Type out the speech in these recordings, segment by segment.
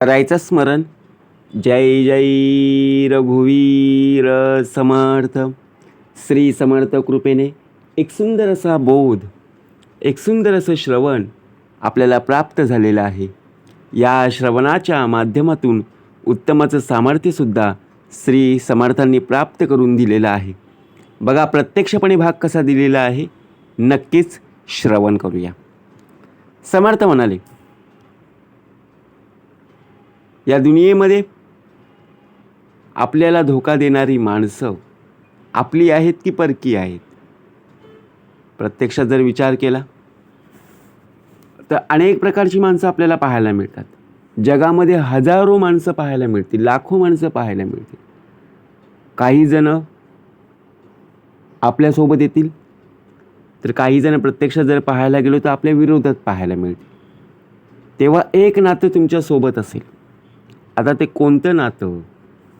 करायचं स्मरण. जय जय रघुवीर समर्थ. श्री समर्थ कृपेने एक सुंदर असा बोध, एक सुंदर असं श्रवण आपल्याला प्राप्त झालेलं आहे. या श्रवणाच्या माध्यमातून उत्तमाचं सामर्थ्यसुद्धा श्री समर्थांनी प्राप्त करून दिलेलं आहे. बघा, प्रत्यक्षपणे भाग कसा दिलेला आहे, नक्कीच श्रवण करूया. समर्थ म्हणाले, या दुनियेमध्ये आपल्याला धोका देणारी माणसं आपली आहेत की परकी आहेत? प्रत्यक्षात जर विचार केला तर अनेक प्रकारची माणसं आपल्याला पाहायला मिळतात. जगामध्ये हजारो माणसं पाहायला मिळतील, लाखो माणसं पाहायला मिळतील. काही जण आपल्यासोबत येतील, तर काही जण प्रत्यक्षात जर पाहायला गेलो तर आपल्या विरोधात पाहायला मिळतील. तेव्हा एक नातं तुमच्या सोबत असेल. आता ते कोणतं नातं,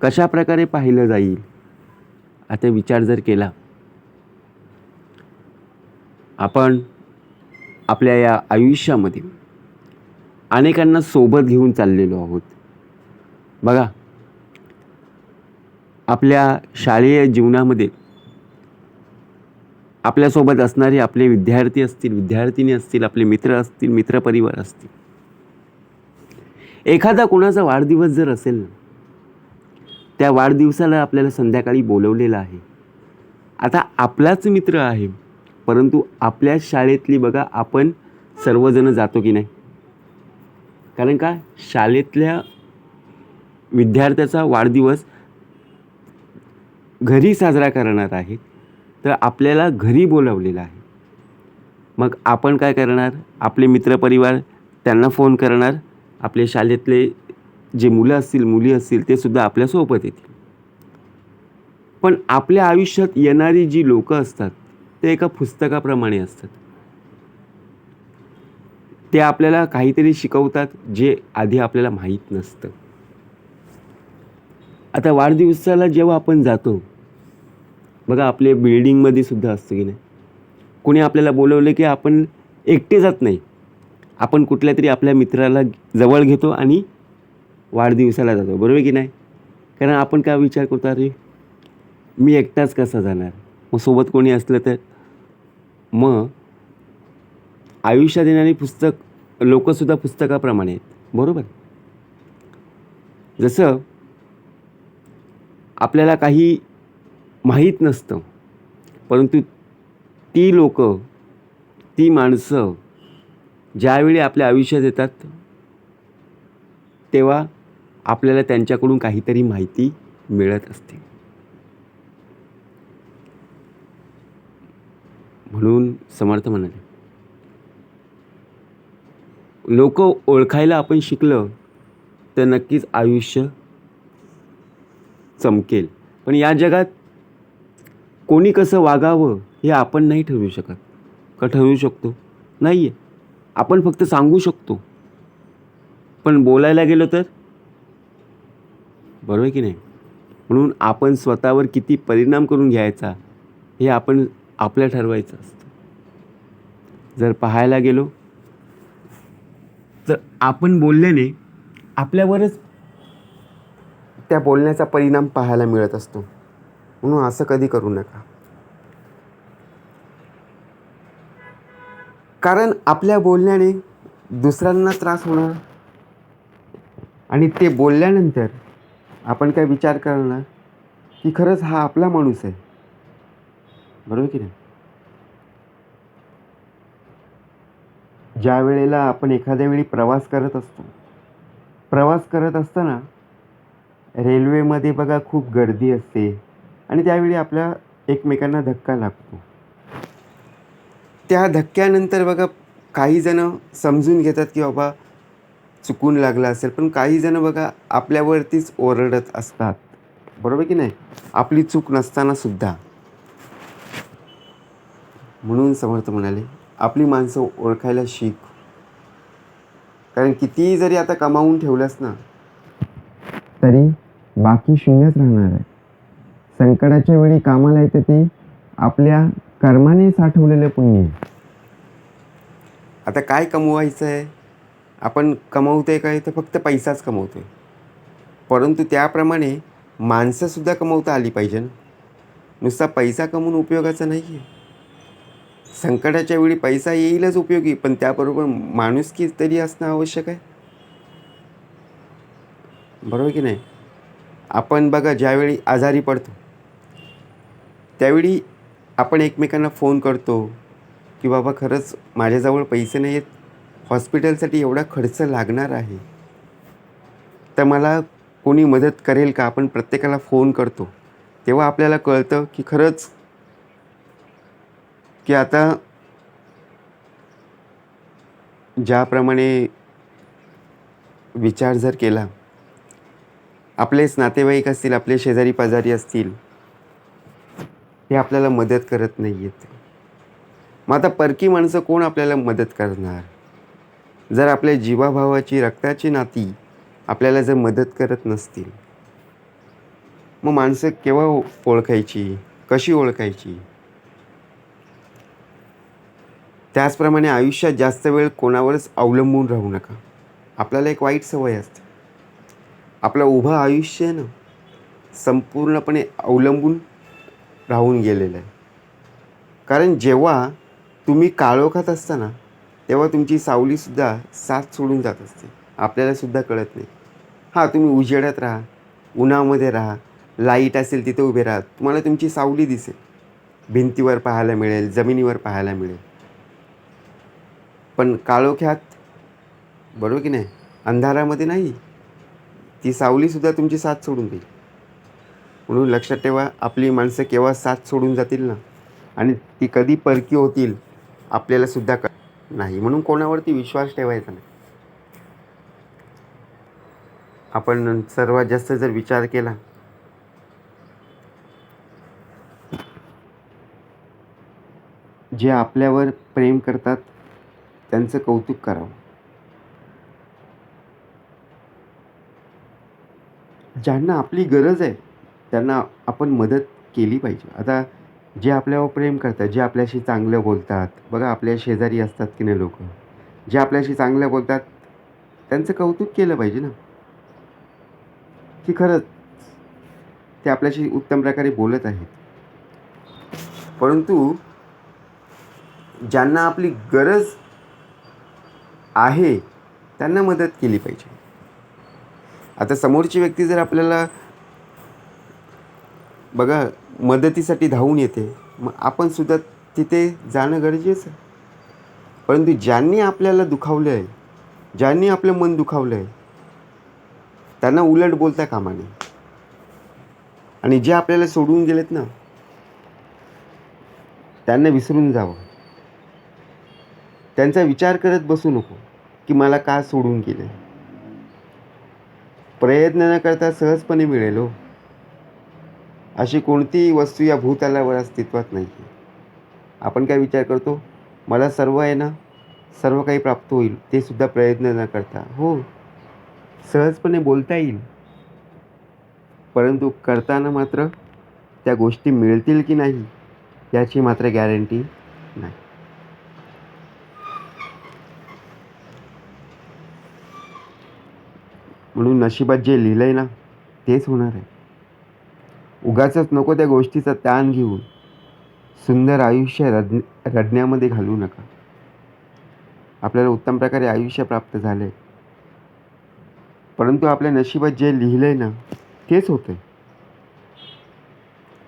कशा प्रकारे पाहिलं जाईल, आता विचार जर केला. आपण आपल्या या आयुष्यामध्ये अनेकांना सोबत घेऊन चाललेलो आहोत. बघा, आपल्या शालेय जीवनामध्ये आपल्यासोबत असणारे आपले विद्यार्थी असतील, विद्यार्थिनी असतील, आपले मित्र असतील, मित्रपरिवार असतील. एखादा कोणाचा वाढदिवस जर असेल ना, त्या वाढदिवसाला आपल्याला संध्याकाळी बोलवलेलं आहे. आता आपलाच मित्र आहे, परंतु आपल्या शाळेतली बघा आपण सर्वजण जातो की नाही? कारण का, शाळेतल्या विद्यार्थ्याचा वाढदिवस घरी साजरा करणार आहे, तर आपल्याला घरी बोलावलेलं आहे. मग आपण काय करणार? आपले मित्रपरिवार त्यांना फोन करणार. आपले शाळेतले जे मुलं असतील, मुली असतील, ते सुद्धा आपल्यासोबत येतील. पण आपल्या आयुष्यात येणारी जी लोक असतात ते एका पुस्तकाप्रमाणे असतात. ते आपल्याला काहीतरी शिकवतात जे आधी आपल्याला माहीत नसतं. आता वाढदिवसाला जेव्हा आपण जातो, बघा आपले बिल्डिंगमध्ये सुद्धा असतं की नाही, कोणी आपल्याला बोलवलं की आपण एकटे जात नाही, आपण कुठल्या तरी आपल्या मित्राला जवळ घेतो आणि वाढदिवसाला जातो, बरोबर की नाही? कारण आपण काय विचार करतो, अरे मी एकटाच कसा जाणार, मग सोबत कोणी असलं तर. मग आयुष्यात येणारी लोकसुद्धा पुस्तकाप्रमाणे आहेत, बरोबर? जसं आपल्याला काही माहीत नसतं, परंतु ती लोक, ती माणसं ज्यावेळी आपल्या आयुष्यात येतात तेव्हा आपल्याला त्यांच्याकडून काहीतरी माहिती मिळत असते. म्हणून समर्थ म्हणाले, लोक ओळखायला आपण शिकलं तर नक्कीच आयुष्य चमकेल. पण या जगात कोणी कसं वागावं हे आपण नाही ठरवू शकत. का ठरवू शकतो? नाही आहे. आपण फक्त सांगू शकतो, पण बोलायला गेलो तर, बरोबर की नाही? म्हणून आपण स्वतःवर किती परिणाम करून घ्यायचा हे आपण आपल्या ठरवायचं असतं. जर पाहायला गेलो तर आपण बोलल्याने आपल्यावरच त्या बोलण्याचा परिणाम पाहायला मिळत असतो. म्हणून असं कधी करू नका. कारण आपल्या बोलण्याने दुसऱ्यांना त्रास होणार आणि ते बोलल्यानंतर आपण काय विचार करणार की खरंच हा आपला माणूस आहे, बरोबर की नाही? ज्या वेळेला आपण एखाद्या वेळी प्रवास करत असताना रेल्वेमध्ये बघा खूप गर्दी असते आणि त्यावेळी आपल्या एकमेकांना धक्का लागतो. त्या धक्क्यानंतर बघा काही जण समजून घेतात की बाबा चुकून लागला असेल, पण काही जण बघा आपल्यावरतीच ओरडत असतात, बरोबर की नाही? आपली चूक नसताना सुद्धा. म्हणून समर्थ म्हणाले, आपली माणसं ओळखायला शिक. कारण कितीही जरी आता कमावून ठेवलंस ना, तरी बाकी शून्यच राहणार आहे. संकटाच्या वेळी कामाला येते ते आपल्या कर्माने साठवलेले पुण्य. आता काय कमवायचं आहे? आपण कमवतोय काय, तर फक्त पैसाच कमवतोय. परंतु त्याप्रमाणे माणसंसुद्धा कमवता आली पाहिजे ना. नुसता पैसा कमवून उपयोगाचा नाही आहे. संकटाच्या वेळी पैसा येईलच उपयोगी, पण त्याबरोबर माणुसकी तरी असणं आवश्यक आहे. बरोबर की नाही? आपण बघा, ज्यावेळी आजारी पडतो त्यावेळी आपण एकमेकांना फोन करतो की बाबा खरंच माझ्याजवळ पैसे नाही आहेत, हॉस्पिटलसाठी एवढा खर्च लागणार आहे, तर मला कोणी मदत करेल का? आपण प्रत्येकाला फोन करतो. तेव्हा आपल्याला कळतं की खरंच की आता ज्याप्रमाणे विचार जर केला, आपलेच नातेवाईक असतील, आपले शेजारी पाजारी असतील, ते आपल्याला मदत करत नाही आहेत. मग आता परकी माणसं कोण आपल्याला मदत करणार? जर आपल्या जीवाभावाची, रक्ताची नाती आपल्याला जर मदत करत नसतील, मग माणसं केव्हा ओळखायची? कशी ओळखायची? त्याचप्रमाणे आयुष्यात जास्त वेळ कोणावरच अवलंबून राहू नका. आपल्याला एक वाईट सवय असते. आपलं उभं आयुष्य आहे ना, संपूर्णपणे अवलंबून राहून गेलेलं आहे. कारण जेव्हा तुम्ही काळोखात असता ना, तेव्हा तुमची सावलीसुद्धा साथ सोडून जात असते. आपल्यालासुद्धा कळत नाही. हां, तुम्ही उजेडात राहा, उन्हामध्ये राहा, लाईट असेल तिथे उभे राहा. तुम्हाला तुमची सावली दिसेल. भिंतीवर पाहायला मिळेल, जमिनीवर पाहायला मिळेल. पण काळोख्यात, बरोबर की नाही, अंधारामध्ये नाही, ती सावलीसुद्धा तुमची साथ सोडून देईल. म्हणून लक्षात ठेवा, आपली माणसं केव्हा साथ सोडून जातील ना, आणि ती कधी परकी होतील आपल्यालासुद्धा नाही. म्हणून कोणावरती विश्वास ठेवायचा नाही. आपण सर्वात जास्त जर विचार केला, जे आपल्यावर प्रेम करतात त्यांचं कौतुक करावं. ज्यांना आपली गरज आहे त्यांना आपण मदत केली पाहिजे. आता जे आपल्यावर प्रेम करतात, जे आपल्याशी चांगलं बोलतात, बघा आपल्या शेजारी असतात की नाही लोकं, जे आपल्याशी चांगलं बोलतात त्यांचं कौतुक केलं पाहिजे ना, की खरंच ते आपल्याशी उत्तम प्रकारे बोलत आहेत. परंतु ज्यांना आपली गरज आहे त्यांना मदत केली पाहिजे. आता समोरची व्यक्ती जर आपल्याला बघा मदतीसाठी धावून येते, मग आपण सुद्धा तिथे जाणं गरजेचं आहे. परंतु ज्यांनी आपल्याला दुखावलं आहे, ज्यांनी आपलं मन दुखावलं आहे, त्यांना उलट बोलता कामा नये. आणि जे आपल्याला सोडून गेलेत ना, त्यांना विसरून जावं. त्यांचा विचार करत बसू नको की मला का सोडून गेले. प्रयत्न न करता सहजपणे मिळेल हो. अशी कोणतीही वस्तू या भूतलावर अस्तित्वात नाही आहे. आपण काय विचार करतो, मला सर्व आहे ना, सर्व काही प्राप्त होईल, ते सुद्धा प्रयत्न न करता. हो, सहजपणे बोलता येईल, परंतु करताना मात्र त्या गोष्टी मिळतील की नाही याची मात्र गॅरंटी नाही. म्हणून नशिबात जे लिहिलं आहे ना, तेच होणार आहे. उगाचच नको त्या गोष्टीचा ताण घेऊन सुंदर आयुष्य रडण्यामध्ये घालवू नका. आपल्याला उत्तम प्रकारे आयुष्य प्राप्त झाले, परंतु आपल्या नशिबात जे लिहिलं आहे ना, तेच होतं आहे.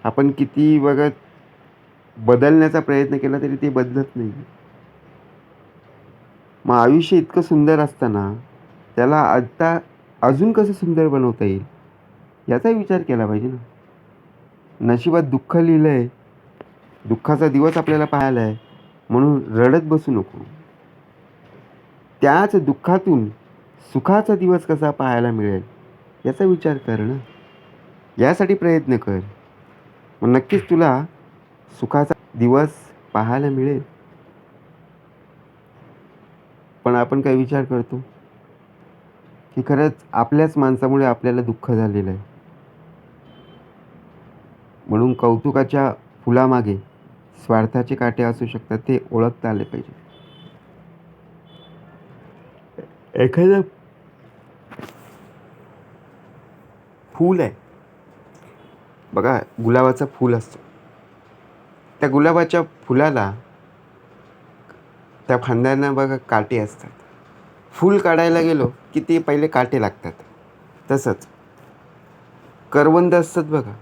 आपण किती बघत बदलण्याचा प्रयत्न केला तरी ते बदलत नाही. मग आयुष्य इतकं सुंदर असताना त्याला आता अजून कसं सुंदर बनवता येईल याचा विचार केला पाहिजे ना. नशिबात दुःख लिहिलं आहे, दुःखाचा दिवस आपल्याला पाहायला आहे, म्हणून रडत बसू नको. त्याच दुःखातून सुखाचा दिवस कसा पाहायला मिळेल याचा विचार कर ना. यासाठी प्रयत्न कर, मग नक्कीच तुला सुखाचा दिवस पाहायला मिळेल. पण आपण काय विचार करतो की खरंच आपल्याच माणसामुळे आपल्याला दुःख झालेलं आहे, म्हणून कौतुकाच्या फुलामागे स्वार्थाचे काटे असू शकतात, ते ओळखता आले पाहिजे. एखादं फूल आहे बघा, गुलाबाचं फूल असतं. त्या गुलाबाच्या फुलाला, त्या फांद्यांना बघा काटे असतात. फूल काढायला गेलो की ते पहिले काटे लागतात. तसंच करवंद असतात बघा,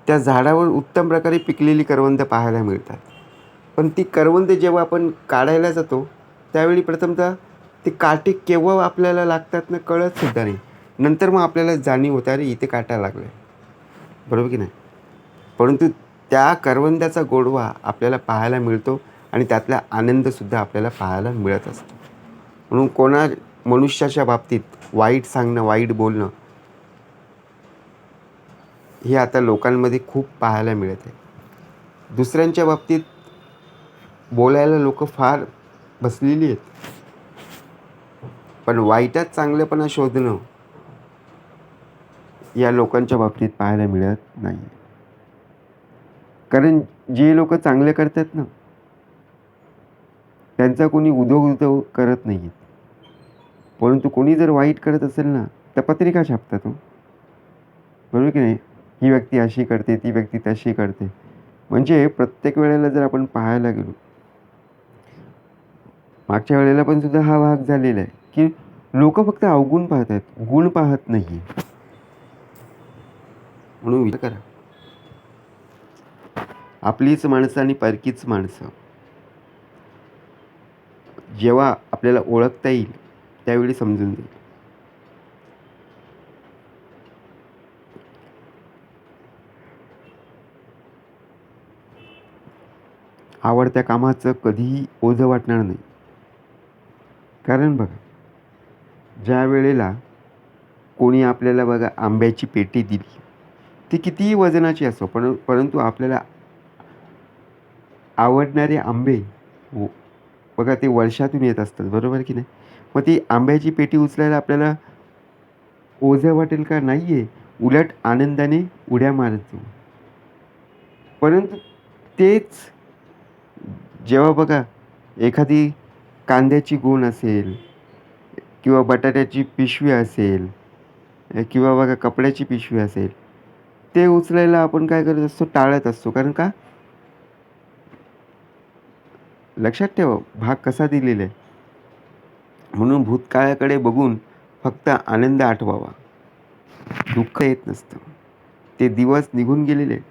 त्या झाडावर उत्तम प्रकारे पिकलेली करवंद पाहायला मिळतात. पण ती करवंद जेव्हा आपण काढायला जातो त्यावेळी प्रथमतः ते काटे केव्हा आपल्याला लागतात ना कळतसुद्धा नाही. नंतर मग आपल्याला जाणीव होते, अरे इथे काटा लागला आहे, बरोबर की नाही. परंतु त्या करवंदाचा गोडवा आपल्याला पाहायला मिळतो आणि त्यातला आनंदसुद्धा आपल्याला पाहायला मिळत असतो. म्हणून मनुष्याच्या बाबतीत वाईट सांगणं, वाईट बोलणं हे आता लोकांमध्ये खूप पाहायला मिळत आहे. दुसऱ्यांच्या बाबतीत बोलायला लोक फार बसलेली आहेत, पण वाईटात चांगलेपणा शोधणं या लोकांच्या बाबतीत पाहायला मिळत नाही. कारण जे लोक चांगले करतात ना, त्यांचा कोणी उद्योग करत नाही. परंतु कोणी जर वाईट करत असेल ना, तर पत्रिका छापतात हो, बरोबर की नाही. ही व्यक्ती अशी करते, ती व्यक्ती तशी करते. म्हणजे प्रत्येक वेळेला जर आपण पाहायला गेलो, मागच्या वेळेला पण सुद्धा हा भाग झालेला आहे की लोक फक्त अवगुण पाहत आहेत, गुण पाहत नाही. म्हणून विचार करा, आपलीच माणसं आणि परकीच माणसं जेव्हा आपल्याला ओळखता येईल त्यावेळी समजून जाईल. आवडत्या कामाचं कधीही ओझं वाटणार नाही. कारण बघा, ज्या वेळेला कोणी आपल्याला बघा आंब्याची पेटी दिली, ती कितीही वजनाची असो, परंतु आपल्याला आवडणारे आंबे बघा ते वर्षातून येत असतात, बरोबर की नाही. मग ती आंब्याची पेटी उचलायला आपल्याला ओझं वाटेल का? नाही आहे. उलट आनंदाने उड्या मारत जाऊ. परंतु तेच जेव्हा बघा एखादी कांद्याची गोण असेल किंवा बटाट्याची पिशवी असेल किंवा बघा कपड्याची पिशवी असेल, ते उचलायला आपण काय करत असतो? टाळत असतो. कारण का? लक्षात ठेवा भाग कसा दिलेला आहे. म्हणून भूतकाळाकडे बघून फक्त आनंद आठवावा, दुःख येत नसतं. ते दिवस निघून गेलेले आहेत,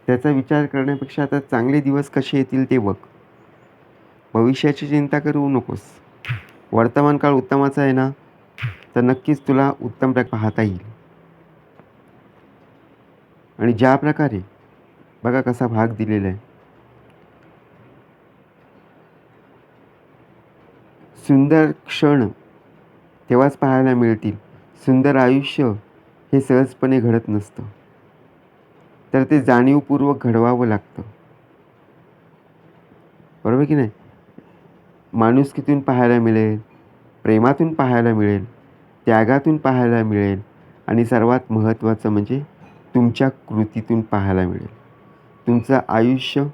त्याचा विचार करण्यापेक्षा आता चांगले दिवस कसे येतील ते बघ. भविष्याची चिंता करू नकोस. वर्तमान काळ उत्तमाचा आहे ना, तर नक्कीच तुला उत्तम पाहता येईल. आणि ज्या प्रकारे बघा कसा भाग दिलेला आहे, सुंदर क्षण तेव्हाच पाहायला मिळतील. सुंदर आयुष्य हे सहजपणे घडत नसतं, तर ते जाणीवपूर्वक घडवावं लागतं, बरोबर की नाही. माणुसकीतून पाहायला मिळेल, प्रेमातून पाहायला मिळेल, त्यागातून पाहायला मिळेल आणि सर्वात महत्त्वाचं म्हणजे तुमच्या कृतीतून पाहायला मिळेल. तुमचं आयुष्य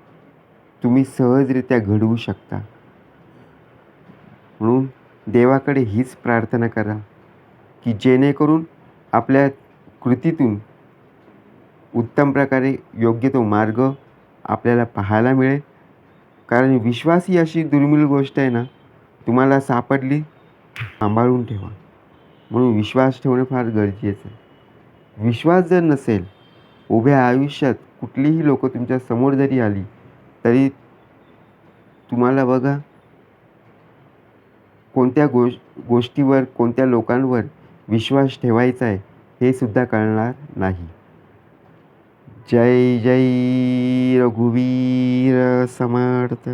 तुम्ही सहजरित्या घडवू शकता. म्हणून देवाकडे हीच प्रार्थना करा की जेणेकरून आपल्या कृतीतून उत्तम प्रकारे योग्य तो मार्ग आपल्याला पाहायला मिळेल. कारण विश्वास ही अशी दुर्मिळ गोष्ट आहे ना, तुम्हाला सापडली सांभाळून ठेवा. म्हणून विश्वास ठेवणं फार गरजेचं आहे. विश्वास जर नसेल, उभ्या आयुष्यात कुठलीही लोक तुमच्या समोर जरी आली तरी तुम्हाला बघा कोणत्या गोष्टीवर, कोणत्या लोकांवर विश्वास ठेवायचा आहे हे सुद्धा कळणार नाही. जय जय रघुवीर समर्थ.